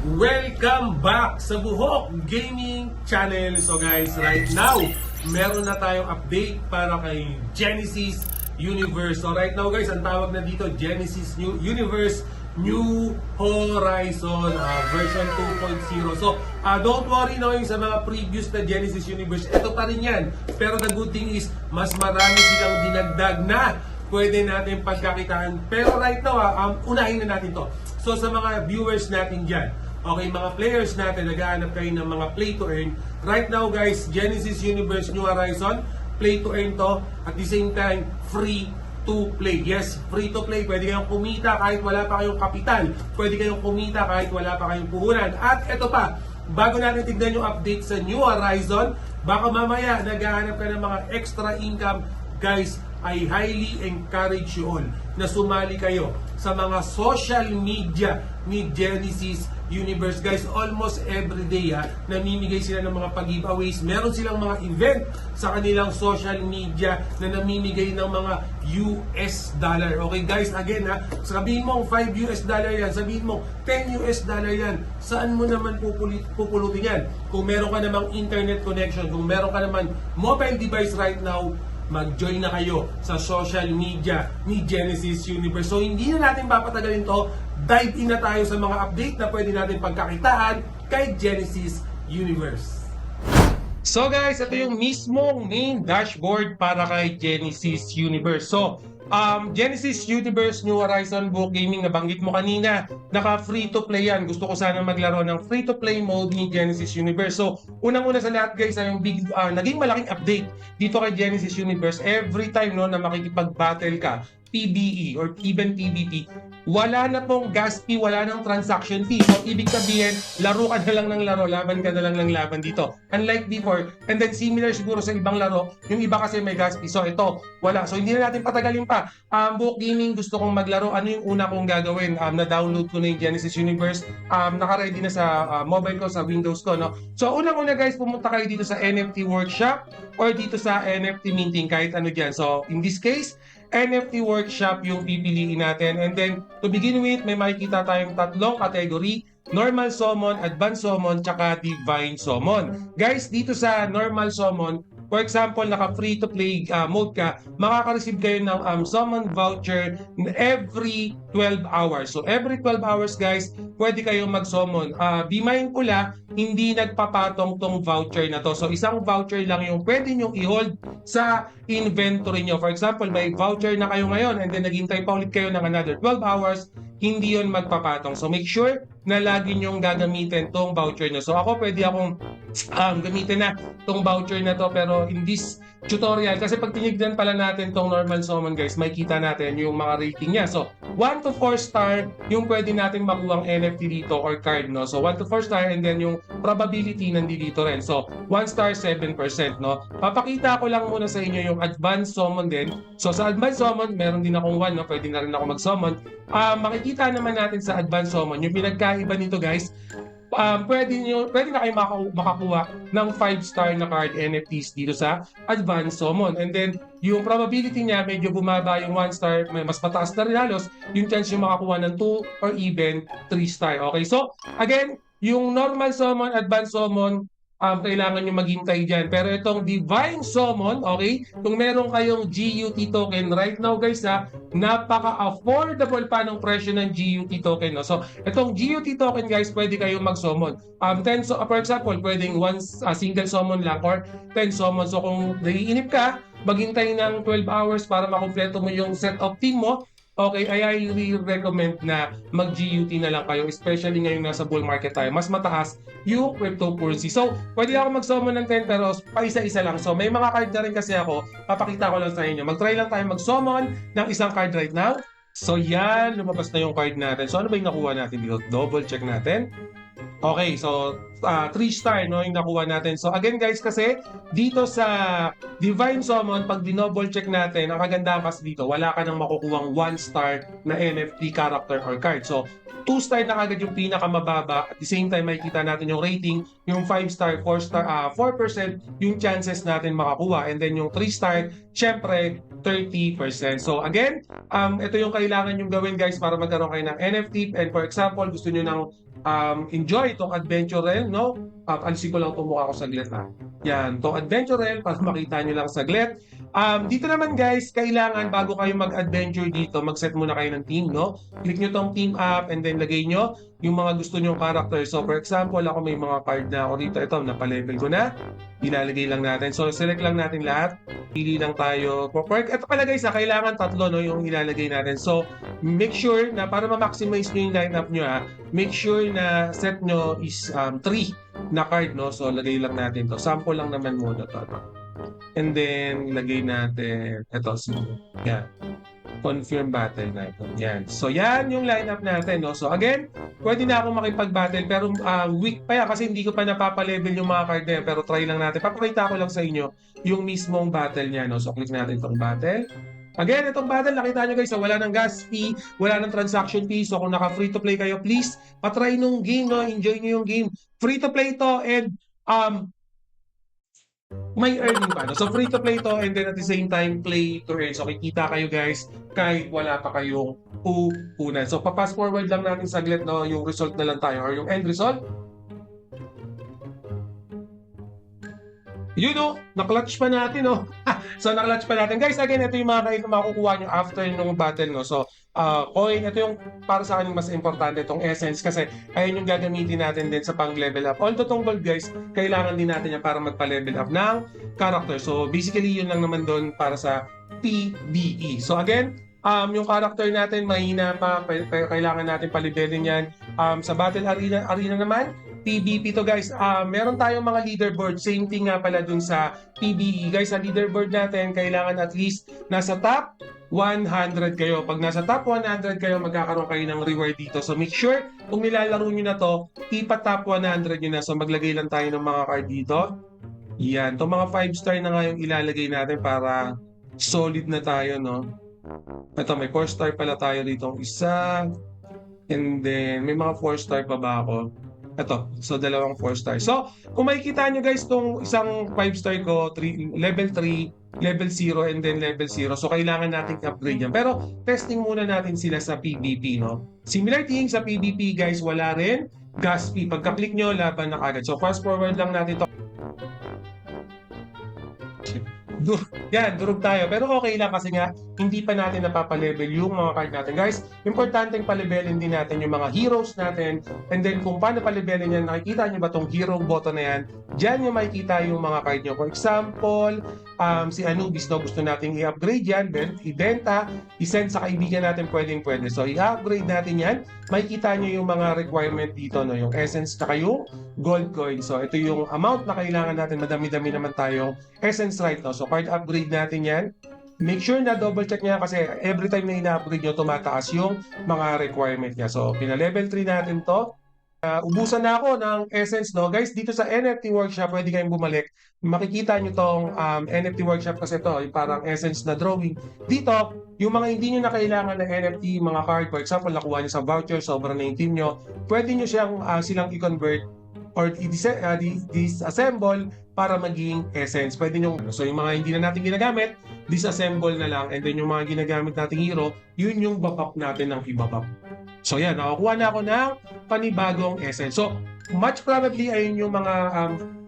Welcome back sa Buhok Gaming Channel. So guys, right now, meron na tayong update para kay Genesis Universe. So right now guys, ang tawag na dito, Genesis New Universe New Horizon version 2.0. So don't worry no, yung sa mga previous na Genesis Universe, ito pa rin yan. Pero the good thing is, mas marami silang dinagdag na pwede natin pagkakitaan. Pero right now, unahin na natin to. So sa mga viewers natin dyan, okay, mga players natin, naghahanap kayo ng mga play to earn. Right now guys, Genesis Universe New Horizon, play to earn to. At the same time, free to play. Yes, free to play. Pwede kayong kumita kahit wala pa kayong kapital. Pwede kayong kumita kahit wala pa kayong puhunan. At ito pa, bago natin tignan yung update sa New Horizon, baka mamaya naghahanap ka ng mga extra income, guys, I highly encourage you all na sumali kayo sa mga social media ni Genesis Universe. Guys, almost every day namimigay sila ng mga pag-giveaways. Meron silang mga event sa kanilang social media na namimigay ng mga US dollar. Okay guys, again sabihin mo 5 US dollar yan, sabihin mo 10 US dollar yan. Saan mo naman pupulutin yan? Kung meron ka namang internet connection, kung meron ka naman mobile device right now, mag-join na kayo sa social media ni Genesis Universe. So hindi na natin papatagalin to, dive in na tayo sa mga update na pwede natin pagkakitaan kay Genesis Universe. So guys, ito yung mismong main dashboard para kay Genesis Universe. So Genesis Universe New Horizon Buhok Gaming, nabanggit mo kanina, naka free to play yan. Gusto ko sana maglaro ng free to play mode ni Genesis Universe. So unang-una sa lahat guys, ay yung naging malaking update dito kay Genesis Universe. Every time no na makikipag-battle ka, PBE or even PvP, wala na pong gas fee, wala nang transaction fee. So ibig sabihin, laro ka na lang ng laro, laban ka na lang ng laban dito. Unlike before, and then similar siguro sa ibang laro, yung iba kasi may gas fee. So ito, wala. So hindi na natin patagalin pa. Buhok Gaming, gusto kong maglaro. Ano yung una kong gagawin? Na-download ko na yung Genesis Universe. Naka-ready na sa mobile ko, sa Windows ko. No? So unang-una guys, pumunta kayo dito sa NFT Workshop or dito sa NFT Minting, kahit ano dyan. So in this case, NFT Workshop yung pipiliin natin. And then, to begin with, may makikita tayong tatlong category: Normal Summon, Advanced Summon, tsaka Divine Summon. Guys, dito sa Normal Summon, for example, naka-free to play mode ka, makaka-receive kayo ng summon voucher every 12 hours. So, every 12 hours, guys, pwede kayong mag-summon. Be mindful hindi nagpapatong tong voucher na to. So, isang voucher lang yung pwede nyong i-hold sa inventory nyo. For example, may voucher na kayo ngayon and then naghintay pa ulit kayo ng another 12 hours, hindi yon magpapatong. So, make sure na lagi nyong gagamitin tong voucher nyo. So, ako pwede akong gamitin na tong voucher na to, pero in this tutorial, kasi pag tinignan pala natin tong normal summon guys, makikita natin yung mga rating niya. So 1 to 4 star yung pwede natin makuha ang NFT dito or card, no? So 1 to 4 star, and then yung probability nandito rin. So 1 star 7%, no? Papakita ko lang muna sa inyo yung advanced summon din. So sa advanced summon, meron din akong 1, no? Pwede na rin ako mag-summon. Makikita naman natin sa advanced summon yung pinagkaiba nito guys. Pwede na kayo makakuha ng 5-star na card NFTs dito sa Advanced Summon. And then, yung probability niya, medyo bumaba yung 1-star, mas mataas na rin halos, yung chance yung makakuha ng 2 or even 3-star. Okay, so, again, yung Normal Summon, Advanced Summon, kailangan nyo maghintay dyan. Pero itong Divine Summon, okay, kung meron kayong GUT token right now guys napaka-affordable pa ng presyo ng GUT token. No? So, itong GUT token guys, pwede kayong mag-summon. For example, pwedeng single summon lang or 10 summon. So, kung naiinip ka, maghintay ng 12 hours para makumpleto mo yung set of team mo, okay, I highly recommend na mag-GUT na lang kayo, especially ngayon nasa bull market tayo. Mas mataas yung cryptocurrency. So, pwede ako mag-summon ng 10 pero paisa-isa lang. So, may mga card na rin kasi ako. Papakita ko lang sa inyo. Mag-try lang tayo mag-summon ng isang card right now. So, yan. Lumabas na yung card natin. So, ano ba yung nakuha natin dito? Double check natin. Okay, so 3-star no yung nakuha natin. So again guys, kasi dito sa Divine Summon, pag dinoble check natin, ang kagandahan kasi dito, wala ka nang makukuhang 1-star na NFT character or card. So 2-star na kagad yung pinakamababa. At the same time, makikita natin yung rating, yung 5-star, 4-star, 4% yung chances natin makakuha. And then yung 3-star, syempre 30%. So again, ito yung kailangan yung gawin guys para magkaroon kayo ng NFT. And for example, gusto nyo ng enjoy itong adventure realm, no? Alisin ko lang itong mukha ko saglit, ha. Yan, itong adventure realm, para makita nyo lang saglit. Dito naman guys, kailangan bago kayo mag-adventure dito, mag-set muna kayo ng team, no? Click nyo tong team up and then lagay nyo yung mga gusto nyong character. So for example, ako may mga card na ako rito. Ito, napalevel ko na. Ilalagay lang natin. So select lang natin lahat. Pili lang tayo. Ito pala guys, kailangan tatlo, no, yung ilalagay natin. So make sure na para ma-maximize nyo yung lineup nyo, make sure na set nyo is 3 na card, no? So lagay lang natin to. Sample lang naman muna to. And then lagay natin ito. So, yan. Confirm battle na ito. Yan. So yan yung lineup natin, no? So again, pwede na akong makipag-battle pero weak pa yan kasi hindi ko pa napapa-level yung mga card na yan. Pero try lang natin. Papakita ko lang sa inyo yung mismong battle niya, no? So click natin itong battle. Again, itong battle, nakita nyo guys, so wala ng gas fee, wala ng transaction fee. So kung naka-free to play kayo, please, patry nung game, no? Enjoy nyo yung game. Free to play to and may earning pa, no? So free to play to and then at the same time play to earn. So kikita kayo guys kahit wala pa kayong puhunan. So papass forward lang natin saglit, no? Yung result na lang tayo or yung end result. Yun, no? Na-clutch pa natin, no? So na-clutch pa natin. Guys, again, ito yung mga kain na makukuha nyo after nung battle, no? So coin, ito yung para sa akin mas importante, itong essence kasi ayun yung gagamitin natin din sa pang-level up. Although itong gold guys, kailangan din natin yan para magpa-level up ng character. So basically, yun lang naman doon para sa PvE. So again, yung character natin mahina pa, kailangan natin palibelin yan. Sa battle arena naman, PvP to guys, meron tayong mga leaderboard. Same thing nga pala dun sa PvE. Guys, sa leaderboard natin, kailangan at least nasa top 100 kayo. Pag nasa top 100 kayo, magkakaroon kayo ng reward dito. So make sure, kung nilalaro nyo na to, ipa top 100 nyo na. So maglagay lang tayo ng mga card dito. Yan. Itong mga 5-star na nga yung ilalagay natin para solid na tayo, no? Ito, may 4-star pala tayo dito. Isa. And then, may mga 4-star pa ba ako? Ito, so dalawang 4-star. So, kung makikita nyo guys, itong isang 5-star ko, level 3, level 0, and then level 0. So, kailangan natin upgrade yan. Pero, testing muna natin sila sa PvP, no? Similar thing sa PvP, guys, wala rin gas fee. Pagka-click nyo, laban na kagad. So, fast forward lang natin to. Yan, durog tayo. Pero okay lang kasi nga, hindi pa natin napapalevel yung mga card natin. Guys, importanteng palibelin din natin yung mga heroes natin. And then kung paano palibelin yan, nakikita nyo ba tong hero button na yan? Diyan nyo makikita yung mga card nyo. For example, si Anubis, no, gusto natin i-upgrade yan, ibenta, i-send sa kaibigan natin, pwede. So, i-upgrade natin yan. Makikita nyo yung mga requirement dito, no, yung essence na yung gold coin. So, ito yung amount na kailangan natin. Madami-dami naman tayo essence right now. So, card upgrade natin yan. Make sure na double check niya kasi every time na ina-upgrade nyo, tumataas yung mga requirement niya. So, pina-level 3 natin to. Ubusan na ako ng essence, no? Guys, dito sa NFT workshop, pwede kayong bumalik. Makikita nyo tong NFT workshop kasi to, yung parang essence na drawing. Dito, yung mga hindi nyo na kailangan ng NFT, mga card, for example, nakuha nyo sa voucher, sobrang na yung team nyo, pwede nyo silang i-convert or disassemble para maging essence. Pwede nyo, so yung mga hindi na natin ginagamit, disassemble na lang, and then yung mga ginagamit nating hero, yun yung backup natin ng ibabap. So yan, nakakuha na ako ng panibagong essence. So, much probably ayun yung mga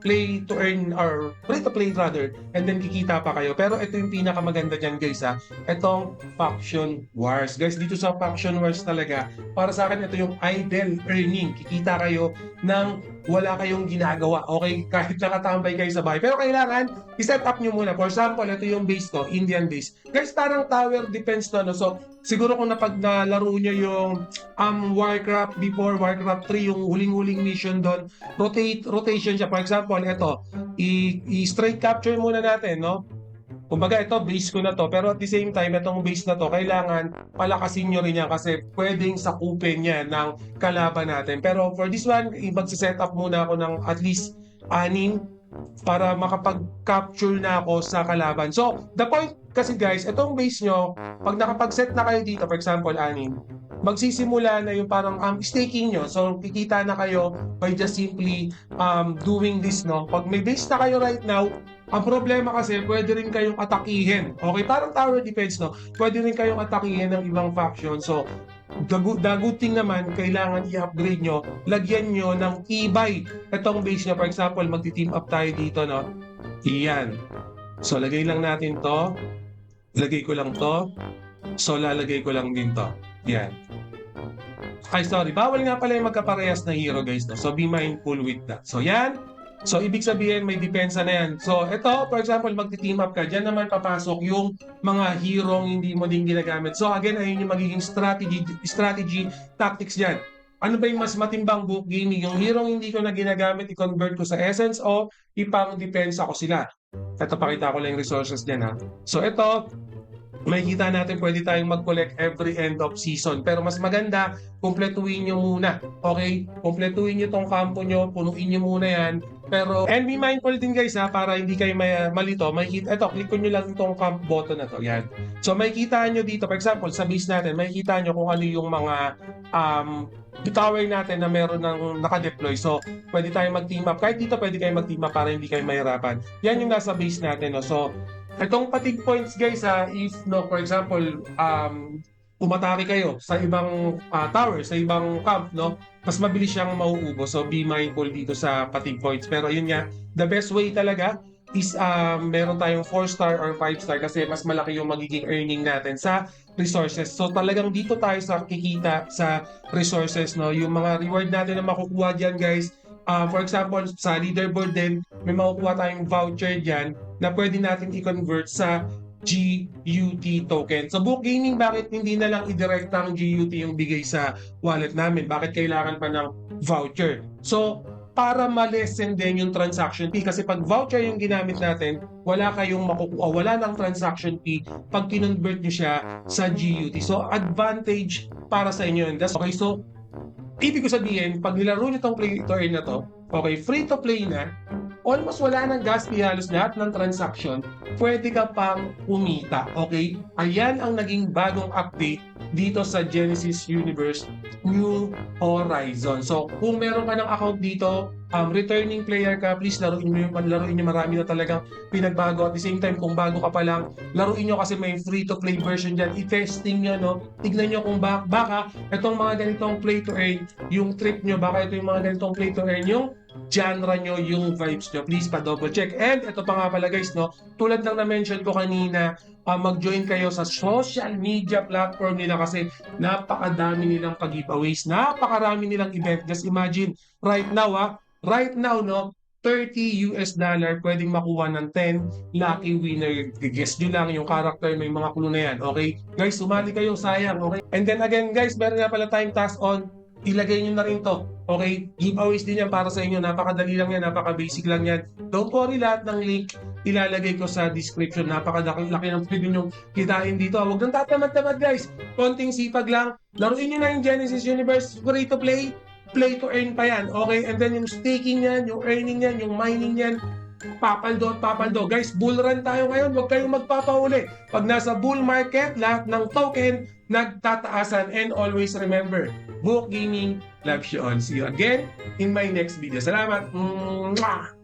play to earn or play to play rather, and then kikita pa kayo. Pero ito yung pinakamaganda dyan guys, itong Faction Wars. Guys, dito sa Faction Wars talaga, para sa akin ito yung idle earning. Kikita kayo ng wala kayong ginagawa. Okay, kahit nakatambay kayo sa bahay. Pero kailangan, i-set up nyo muna. For example, ito yung base ko, Indian base. Guys, parang tower defense to, no? So, siguro kung nalaro nyo yung Warcraft before, Warcraft 3, yung huling-huling mission doon, rotation siya. For example, ito, i-straight capture muna natin, no? Kumbaga, ito, base ko na to. Pero at the same time, itong base na to, kailangan palakasin nyo rin yan kasi pwedeng sakupin yan ng kalaban natin. Pero for this one, mag-set up muna ako ng at least 6 para makapag-capture na ako sa kalaban. So, the point kasi guys, itong base nyo, pag nakapag-set na kayo dito, for example, 6, magsisimula na yung parang staking nyo. So, kikita na kayo by just simply doing this, no? Pag may base na kayo right now, ang problema kasi, pwede rin kayong atakihin. Okay, parang tower defense, no? Pwede rin kayong atakihin ng ibang faction. So, The good thing naman, kailangan i-upgrade nyo, lagyan nyo ng e-buy. Itong base nyo, for example, magti-team up tayo dito, no? Iyan. So, lagay lang natin to. Lagay ko lang to. So, lalagay ko lang din to. Yan. Ay, sorry. Bawal nga pala yung magkaparehas na hero, guys. No? So, be mindful with that. So, yan. So, ibig sabihin, may depensa na yan. So, ito, for example, magti-team up ka. Diyan naman papasok yung mga hero hindi mo din ginagamit. So, again, ayun yung magiging strategy tactics dyan. Ano ba yung mas matimbang book gaming? Yung hero hindi ko na ginagamit, i-convert ko sa essence o ipang-depensa ko sila. Ito, pakita ko lang yung resources dyan, ha. So, ito, makikita natin pwede tayong mag-collect every end of season. Pero mas maganda, kumpletuhin nyo muna. Okay? Kumpletuhin nyo tong kampo nyo, punuin nyo muna yan. Pero, and be mindful din guys ha, para hindi kayo malito. Makikita, ito, click nyo lang itong camp button na to. Yan. So, makikita nyo dito, for example, sa base natin, makikita nyo kung ano yung mga tower natin na meron ng naka-deploy. So, pwede tayong mag-team up. Kahit dito, pwede kayong mag-team up para hindi kayo mahirapan. Yan yung nasa base natin. No? So, itong patig points guys if no for example umatake kayo sa ibang tower, sa ibang camp no, mas mabilis siyang mauubos. So be mindful dito sa patig points. Pero yun nga, the best way talaga is meron tayong 4-star or 5-star kasi mas malaki yung magiging earning natin sa resources. So talagang dito tayo sa kikita sa resources no, yung mga reward natin na makukuha diyan guys. For example, sa leaderboard din, may makukuha tayong voucher dyan na pwede natin i-convert sa GUT token. Sa Book Gaming, bakit hindi na lang i-direct ang GUT yung bigay sa wallet namin? Bakit kailangan pa ng voucher? So, para ma-lessen din yung transaction fee. Kasi pag voucher yung ginamit natin, wala kayong makukuha, wala ng transaction fee pag kinonvert nyo siya sa GUT. So, advantage para sa inyo. Okay, so, ibig ko sabihin, pag nilaro nyo itong play to earn na to, okay, free to play na, almost wala nang gas fee, halos lahat ng transaction, pwede ka pang kumita, okay? Ayan ang naging bagong update dito sa Genesis Universe New Horizon. So, kung meron ka ng account dito, returning player ka, please laruin nyo, marami na talagang pinagbago. At the same time, kung bago ka pa lang, laruin nyo kasi may free-to-play version dyan. I-testing nyo, no? Tignan nyo kung baka itong mga ganitong play-to-earn, yung trip nyo, baka ito yung mga ganitong play-to-earn, yung genre nyo, yung vibes nyo. Please pa-double check. And ito pa nga pala guys, no? Tulad ng na-mention ko kanina, mag-join kayo sa social media platform nila kasi napakadami nilang pag-giveaways, napakarami nilang event. Just imagine, right now, no, $30 pwedeng makuha ng 10 lucky winner. Guess nyo lang yung character, may mga clue na yan. Okay? Guys, sumali kayo, sayang. Okay? And then again, guys, meron nga pala tayong task on. Ilagay nyo na rin to. Okay? Giveaways din yan para sa inyo. Napakadali lang yan, napaka-basic lang yan. Don't worry, lahat ng link ilalagay ko sa description. Napakadaki ng pwede nyo kitain dito. Huwag nang tatamad-tamad guys. Konting sipag lang. Laruin nyo na yung Genesis Universe. Free to play. Play to earn pa yan. Okay? And then yung staking yan, yung earning yan, yung mining yan, papaldo. Guys, bull run tayo ngayon. Huwag kayong magpapahuli. Pag nasa bull market, lahat ng token nagtataasan. And always remember, Book Gaming loves you all. See you again in my next video. Salamat! Mwah!